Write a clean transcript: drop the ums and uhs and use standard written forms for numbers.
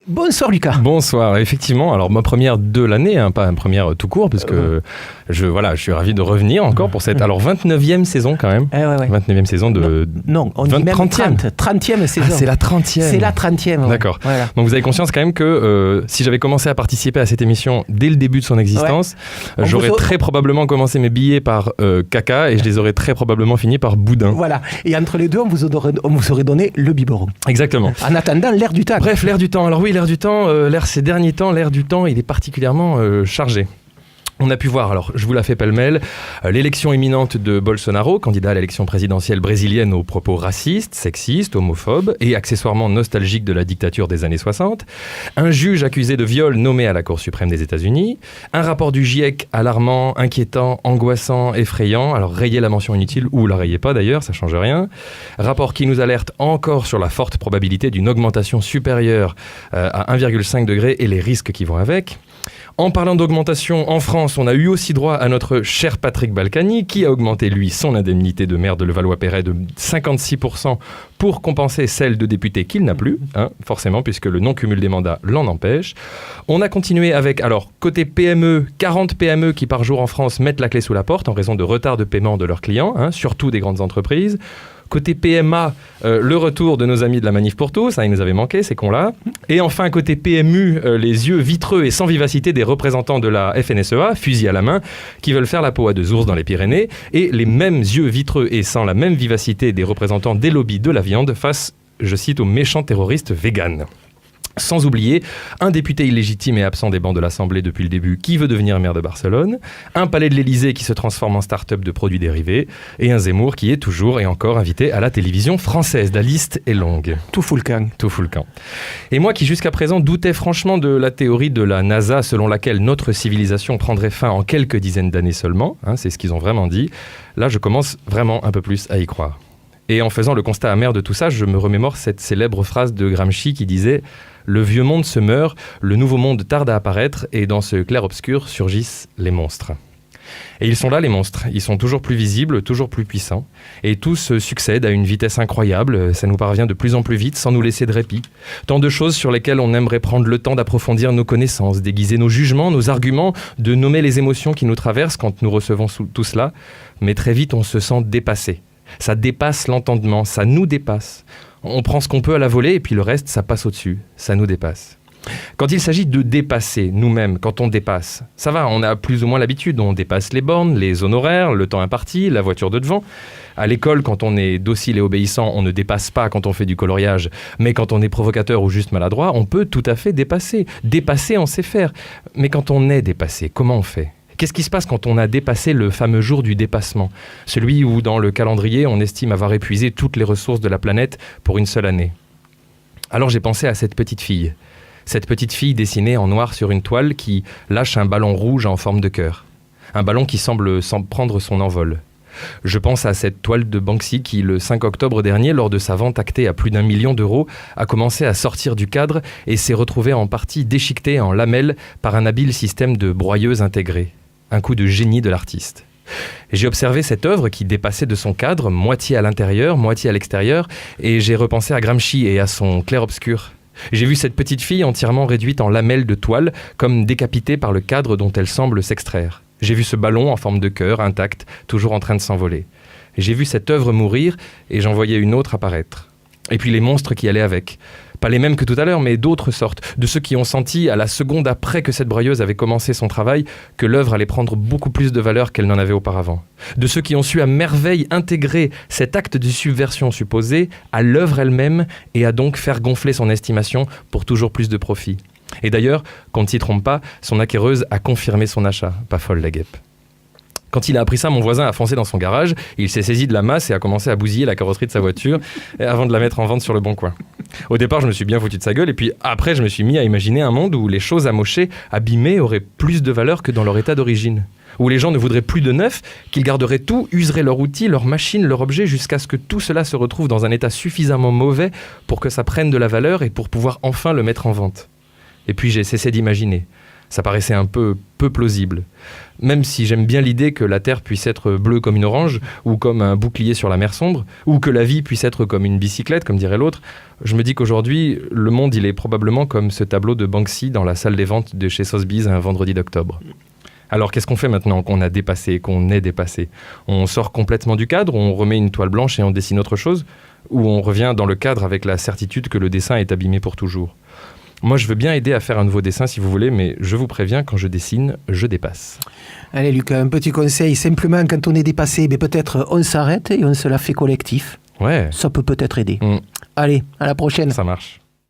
Bonsoir Lucas. Bonsoir, effectivement, alors ma première de l'année, pas une première tout court, parce que je suis ravi de revenir encore pour cette 29e saison quand même. 29e saison de... Non, on dit même 30e saison. Ah, c'est la 30e. C'est la 30e. Ouais. D'accord. Voilà. Donc vous avez conscience quand même que si j'avais commencé à participer à cette émission dès le début de son existence, j'aurais très probablement commencé mes billets par caca et je les aurais très probablement fini par boudin. Voilà. Et entre les deux, on vous aurait donné le biberon. Exactement. En attendant l'air du temps. Bref, l'air du temps. Alors oui, l'air du temps, ces derniers temps, l'air du temps, il est particulièrement chargé. On a pu voir, alors je vous la fais pêle-mêle, l'élection imminente de Bolsonaro, candidat à l'élection présidentielle brésilienne aux propos racistes, sexistes, homophobes et accessoirement nostalgiques de la dictature des années 60, un juge accusé de viol nommé à la Cour suprême des États-Unis, un rapport du GIEC alarmant, inquiétant, angoissant, effrayant, alors rayez la mention inutile ou la rayez pas d'ailleurs, ça change rien, rapport qui nous alerte encore sur la forte probabilité d'une augmentation supérieure à 1,5 degré et les risques qui vont avec. En parlant d'augmentation, en France, on a eu aussi droit à notre cher Patrick Balkany, qui a augmenté, lui, son indemnité de maire de Levallois-Perret de 56% pour compenser celle de député qu'il n'a plus, forcément, puisque le non-cumul des mandats l'en empêche. On a continué avec, alors, côté PME, 40 PME qui par jour en France mettent la clé sous la porte en raison de retard de paiement de leurs clients, surtout des grandes entreprises. Côté PMA, le retour de nos amis de la Manif pour tous, il nous avait manqué, ces cons-là. Et enfin, côté PMU, les yeux vitreux et sans vivacité des représentants de la FNSEA, fusil à la main, qui veulent faire la peau à deux ours dans les Pyrénées, et les mêmes yeux vitreux et sans la même vivacité des représentants des lobbies de la viande face, je cite, aux méchants terroristes véganes. Sans oublier un député illégitime et absent des bancs de l'Assemblée depuis le début qui veut devenir maire de Barcelone, un palais de l'Élysée qui se transforme en start-up de produits dérivés et un Zemmour qui est toujours et encore invité à la télévision française. La liste est longue. Tout fout le camp. Tout fout le camp. Et moi qui jusqu'à présent doutais franchement de la théorie de la NASA selon laquelle notre civilisation prendrait fin en quelques dizaines d'années seulement, c'est ce qu'ils ont vraiment dit, là je commence vraiment un peu plus à y croire. Et en faisant le constat amer de tout ça, je me remémore cette célèbre phrase de Gramsci qui disait « Le vieux monde se meurt, le nouveau monde tarde à apparaître et dans ce clair-obscur surgissent les monstres. » Et ils sont là les monstres, ils sont toujours plus visibles, toujours plus puissants et tous succèdent à une vitesse incroyable, ça nous parvient de plus en plus vite sans nous laisser de répit. Tant de choses sur lesquelles on aimerait prendre le temps d'approfondir nos connaissances, d'aiguiser nos jugements, nos arguments, de nommer les émotions qui nous traversent quand nous recevons tout cela, mais très vite on se sent dépassé. Ça dépasse l'entendement, ça nous dépasse. On prend ce qu'on peut à la volée et puis le reste, ça passe au-dessus, ça nous dépasse. Quand il s'agit de dépasser nous-mêmes, quand on dépasse, ça va, on a plus ou moins l'habitude, on dépasse les bornes, les honoraires, le temps imparti, la voiture de devant. À l'école, quand on est docile et obéissant, on ne dépasse pas quand on fait du coloriage, mais quand on est provocateur ou juste maladroit, on peut tout à fait dépasser. Dépasser, on sait faire. Mais quand on est dépassé, comment on fait ? Qu'est-ce qui se passe quand on a dépassé le fameux jour du dépassement ? Celui où, dans le calendrier, on estime avoir épuisé toutes les ressources de la planète pour une seule année. Alors j'ai pensé à cette petite fille dessinée en noir sur une toile qui lâche un ballon rouge en forme de cœur. Un ballon qui semble prendre son envol. Je pense à cette toile de Banksy qui, le 5 octobre dernier, lors de sa vente actée à plus d'1 million d'euros, a commencé à sortir du cadre et s'est retrouvée en partie déchiquetée en lamelles par un habile système de broyeuse intégrée. Un coup de génie de l'artiste. Et j'ai observé cette œuvre qui dépassait de son cadre, moitié à l'intérieur, moitié à l'extérieur, et j'ai repensé à Gramsci et à son clair-obscur. J'ai vu cette petite fille entièrement réduite en lamelles de toile, comme décapitée par le cadre dont elle semble s'extraire. J'ai vu ce ballon en forme de cœur, intact, toujours en train de s'envoler. Et j'ai vu cette œuvre mourir, et j'en voyais une autre apparaître. Et puis les monstres qui allaient avec. Pas les mêmes que tout à l'heure, mais d'autres sortes, de ceux qui ont senti, à la seconde après que cette broyeuse avait commencé son travail, que l'œuvre allait prendre beaucoup plus de valeur qu'elle n'en avait auparavant. De ceux qui ont su à merveille intégrer cet acte de subversion supposé à l'œuvre elle-même et à donc faire gonfler son estimation pour toujours plus de profit. Et d'ailleurs, qu'on ne s'y trompe pas, son acquéreuse a confirmé son achat. Pas folle la guêpe. Quand il a appris ça, mon voisin a foncé dans son garage, il s'est saisi de la masse et a commencé à bousiller la carrosserie de sa voiture avant de la mettre en vente sur le bon coin. Au départ, je me suis bien foutu de sa gueule et puis après, je me suis mis à imaginer un monde où les choses amochées, abîmées, auraient plus de valeur que dans leur état d'origine. Où les gens ne voudraient plus de neuf, qu'ils garderaient tout, useraient leur outil, leur machine, leur objet, jusqu'à ce que tout cela se retrouve dans un état suffisamment mauvais pour que ça prenne de la valeur et pour pouvoir enfin le mettre en vente. Et puis j'ai cessé d'imaginer. Ça paraissait un peu plausible. Même si j'aime bien l'idée que la Terre puisse être bleue comme une orange, ou comme un bouclier sur la mer sombre, ou que la vie puisse être comme une bicyclette, comme dirait l'autre, je me dis qu'aujourd'hui, le monde, il est probablement comme ce tableau de Banksy dans la salle des ventes de chez Sotheby's un vendredi d'octobre. Alors qu'est-ce qu'on fait maintenant qu'on a dépassé, qu'on est dépassé? On sort complètement du cadre, on remet une toile blanche et on dessine autre chose? Ou on revient dans le cadre avec la certitude que le dessin est abîmé pour toujours? Moi, je veux bien aider à faire un nouveau dessin si vous voulez, mais je vous préviens, quand je dessine, je dépasse. Allez Lucas, un petit conseil, simplement quand on est dépassé, mais peut-être on s'arrête et on se la fait collectif. Ouais. Ça peut peut-être aider. Mmh. Allez, à la prochaine. Ça marche.